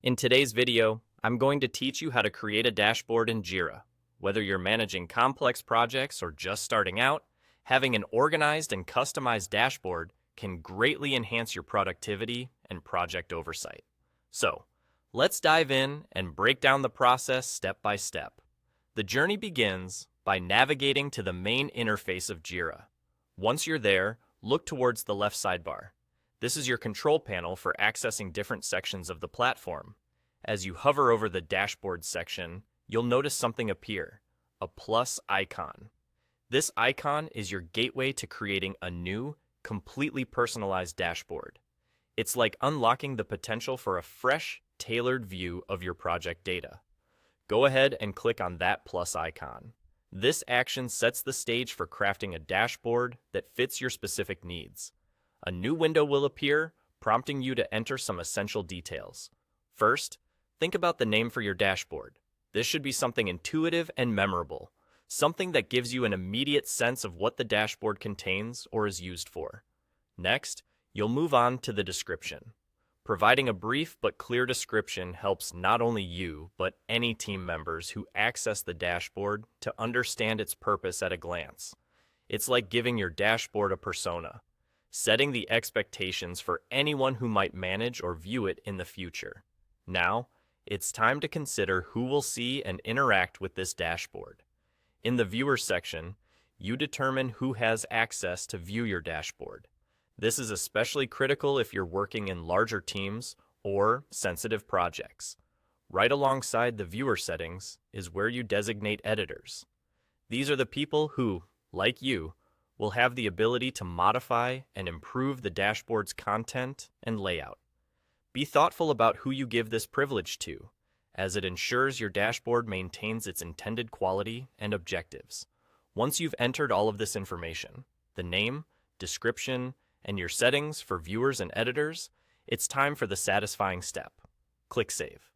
In today's video, I'm going to teach you how to create a dashboard in Jira. Whether you're managing complex projects or just starting out, having an organized and customized dashboard can greatly enhance your productivity and project oversight. So, let's dive in and break down the process step by step. The journey begins by navigating to the main interface of Jira. Once you're there, look towards the left sidebar. This is your control panel for accessing different sections of the platform. As you hover over the dashboard section, you'll notice something appear, a plus icon. This icon is your gateway to creating a new, completely personalized dashboard. It's like unlocking the potential for a fresh, tailored view of your project data. Go ahead and click on that plus icon. This action sets the stage for crafting a dashboard that fits your specific needs. A new window will appear, prompting you to enter some essential details. First, think about the name for your dashboard. This should be something intuitive and memorable, something that gives you an immediate sense of what the dashboard contains or is used for. Next, you'll move on to the description. Providing a brief but clear description helps not only you, but any team members who access the dashboard to understand its purpose at a glance. It's like giving your dashboard a persona, setting the expectations for anyone who might manage or view it in the future. Now, it's time to consider who will see and interact with this dashboard. In the Viewer section, you determine who has access to view your dashboard. This is especially critical if you're working in larger teams or sensitive projects. Right alongside the Viewer settings is where you designate editors. These are the people who, like you, will have the ability to modify and improve the dashboard's content and layout. Be thoughtful about who you give this privilege to, as it ensures your dashboard maintains its intended quality and objectives. Once you've entered all of this information, the name, description, and your settings for viewers and editors, it's time for the satisfying step. Click Save.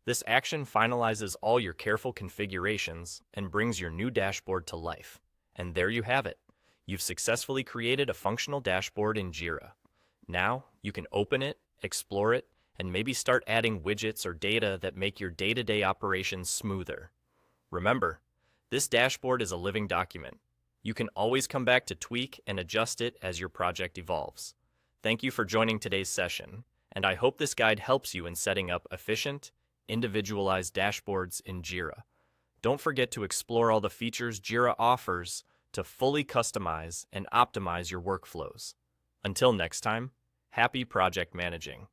This action finalizes all your careful configurations and brings your new dashboard to life. And there you have it. You've successfully created a functional dashboard in Jira. Now, you can open it, explore it, and maybe start adding widgets or data that make your day-to-day operations smoother. Remember, this dashboard is a living document. You can always come back to tweak and adjust it as your project evolves. Thank you for joining today's session, and I hope this guide helps you in setting up efficient, individualized dashboards in Jira. Don't forget to explore all the features Jira offers to fully customize and optimize your workflows. Until next time, happy project managing.